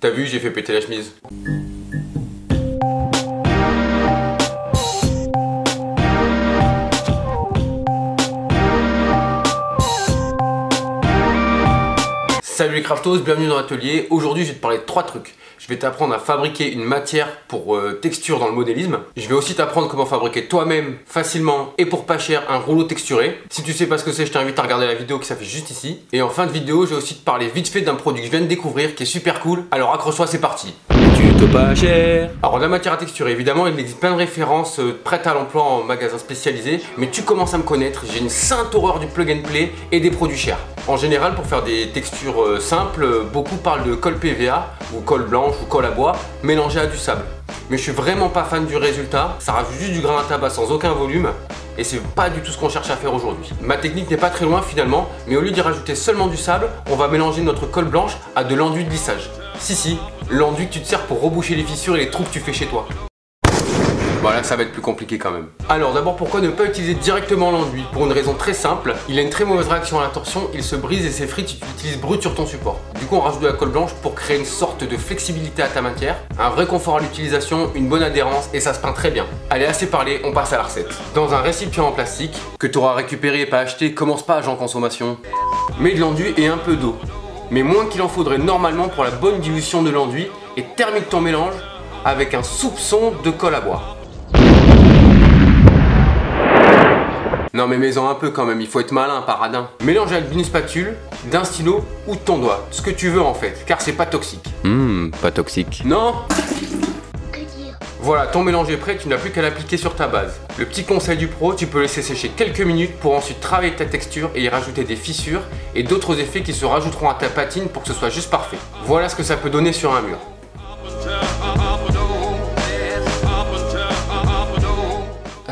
T'as vu, j'ai fait péter la chemise. Salut les craftos, bienvenue dans l'atelier. Aujourd'hui je vais te parler de 3 trucs. Je vais t'apprendre à fabriquer une matière pour texture dans le modélisme. Je vais aussi t'apprendre comment fabriquer toi-même facilement et pour pas cher un rouleau texturé. Si tu sais pas ce que c'est, je t'invite à regarder la vidéo qui s'affiche juste ici. Et en fin de vidéo, je vais aussi te parler vite fait d'un produit que je viens de découvrir qui est super cool. Alors accroche-toi, c'est parti. Tuto pas cher. Alors de la matière à texturer, évidemment il existe plein de références prêtes à l'emploi en magasin spécialisé. Mais tu commences à me connaître, j'ai une sainte horreur du plug and play et des produits chers. En général, pour faire des textures simples, beaucoup parlent de colle PVA ou colle blanche ou colle à bois mélangée à du sable. Mais je suis vraiment pas fan du résultat, ça rajoute juste du grain à tabac sans aucun volume et c'est pas du tout ce qu'on cherche à faire aujourd'hui. Ma technique n'est pas très loin finalement, mais au lieu d'y rajouter seulement du sable, on va mélanger notre colle blanche à de l'enduit de lissage. Si, l'enduit que tu te sers pour reboucher les fissures et les trous que tu fais chez toi. Voilà, ça va être plus compliqué quand même. Alors d'abord, pourquoi ne pas utiliser directement l'enduit? Pour une raison très simple, il a une très mauvaise réaction à la torsion, il se brise et s'effrite si tu l'utilises brut sur ton support. Du coup on rajoute de la colle blanche pour créer une sorte de flexibilité à ta matière, un vrai confort à l'utilisation, une bonne adhérence et ça se peint très bien. Allez, assez parlé, on passe à la recette. Dans un récipient en plastique, que tu auras récupéré et pas acheté, commence pas à en consommation. Mets de l'enduit et un peu d'eau, mais moins qu'il en faudrait normalement pour la bonne dilution de l'enduit et termine ton mélange avec un soupçon de colle à bois. Non mais mets-en un peu quand même, il faut être malin, pas radin. Mélange avec d'une spatule, d'un stylo ou de ton doigt, ce que tu veux en fait, car c'est pas toxique. Pas toxique. Non. Voilà, ton mélange est prêt, tu n'as plus qu'à l'appliquer sur ta base. Le petit conseil du pro, tu peux laisser sécher quelques minutes pour ensuite travailler ta texture et y rajouter des fissures et d'autres effets qui se rajouteront à ta patine pour que ce soit juste parfait. Voilà ce que ça peut donner sur un mur.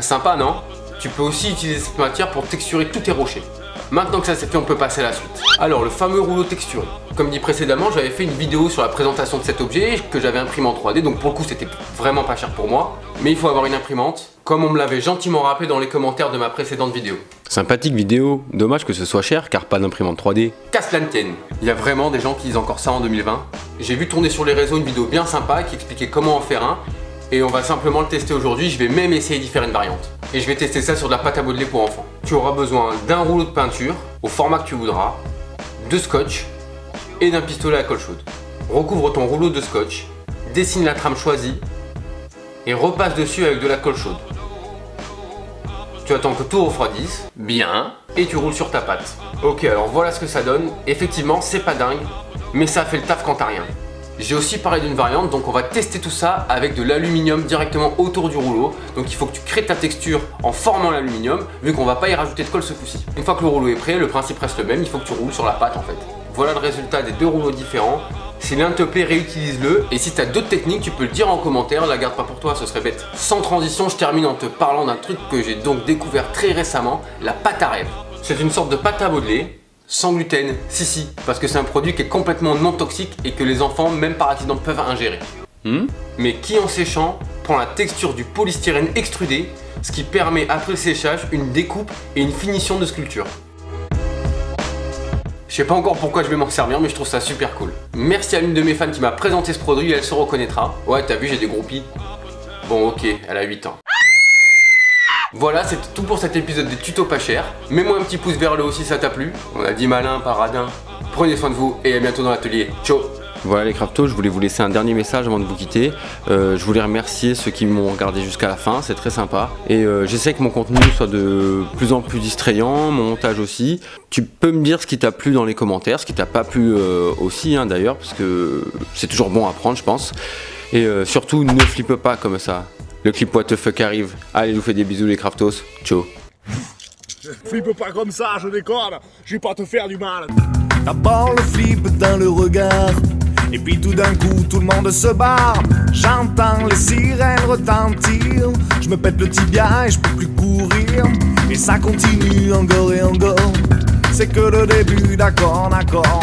Sympa non? Tu peux aussi utiliser cette matière pour texturer tous tes rochers. Maintenant que ça c'est fait, on peut passer à la suite. Alors le fameux rouleau texturé. Comme dit précédemment, j'avais fait une vidéo sur la présentation de cet objet que j'avais imprimé en 3D, donc pour le coup c'était vraiment pas cher pour moi. Mais il faut avoir une imprimante, comme on me l'avait gentiment rappelé dans les commentaires de ma précédente vidéo. Sympathique vidéo, dommage que ce soit cher car pas d'imprimante 3D. Qu'à cela ne tienne, il y a vraiment des gens qui disent encore ça en 2020. J'ai vu tourner sur les réseaux une vidéo bien sympa qui expliquait comment en faire un. Et on va simplement le tester aujourd'hui, je vais même essayer d'y faire une variante. Et je vais tester ça sur de la pâte à modeler pour enfants. Tu auras besoin d'un rouleau de peinture, au format que tu voudras, de scotch et d'un pistolet à colle chaude. Recouvre ton rouleau de scotch, dessine la trame choisie et repasse dessus avec de la colle chaude. Tu attends que tout refroidisse, bien, et tu roules sur ta pâte. Ok, alors voilà ce que ça donne. Effectivement, c'est pas dingue, mais ça fait le taf quand t'as rien. J'ai aussi parlé d'une variante, donc on va tester tout ça avec de l'aluminium directement autour du rouleau. Donc il faut que tu crées ta texture en formant l'aluminium, vu qu'on va pas y rajouter de colle ce coup-ci. Une fois que le rouleau est prêt, le principe reste le même, il faut que tu roules sur la pâte en fait. Voilà le résultat des deux rouleaux différents. Si l'un te plaît, réutilise-le. Et si tu as d'autres techniques, tu peux le dire en commentaire, la garde pas pour toi, ce serait bête. Sans transition, je termine en te parlant d'un truc que j'ai donc découvert très récemment, la pâte à rêve. C'est une sorte de pâte à modeler. Sans gluten, si, parce que c'est un produit qui est complètement non toxique et que les enfants, même par accident, peuvent ingérer. Mais qui en séchant, prend la texture du polystyrène extrudé, ce qui permet après le séchage une découpe et une finition de sculpture. Je sais pas encore pourquoi je vais m'en servir, mais je trouve ça super cool. Merci à l'une de mes fans qui m'a présenté ce produit, elle se reconnaîtra. Ouais, t'as vu, j'ai des groupies. Bon, ok, elle a 8 ans. Voilà, c'est tout pour cet épisode des tutos pas chers. Mets-moi un petit pouce vers le haut si ça t'a plu. On a dit malin, pas radin. Prenez soin de vous et à bientôt dans l'atelier. Ciao. Voilà les craftos, je voulais vous laisser un dernier message avant de vous quitter. Je voulais remercier ceux qui m'ont regardé jusqu'à la fin, c'est très sympa. Et j'essaie que mon contenu soit de plus en plus distrayant, mon montage aussi. Tu peux me dire ce qui t'a plu dans les commentaires, ce qui t'a pas plu aussi d'ailleurs, parce que c'est toujours bon à apprendre je pense. Et surtout ne flippe pas comme ça. Le clip what the fuck arrive. Allez, je vous fais des bisous les craftos. Ciao. Flippe pas comme ça, je déconne. Je vais pas te faire du mal. D'abord le flip dans le regard, et puis tout d'un coup tout le monde se barre. J'entends les sirènes retentir, je me pète le tibia et je peux plus courir. Et ça continue encore et encore, c'est que le début, d'accord, d'accord.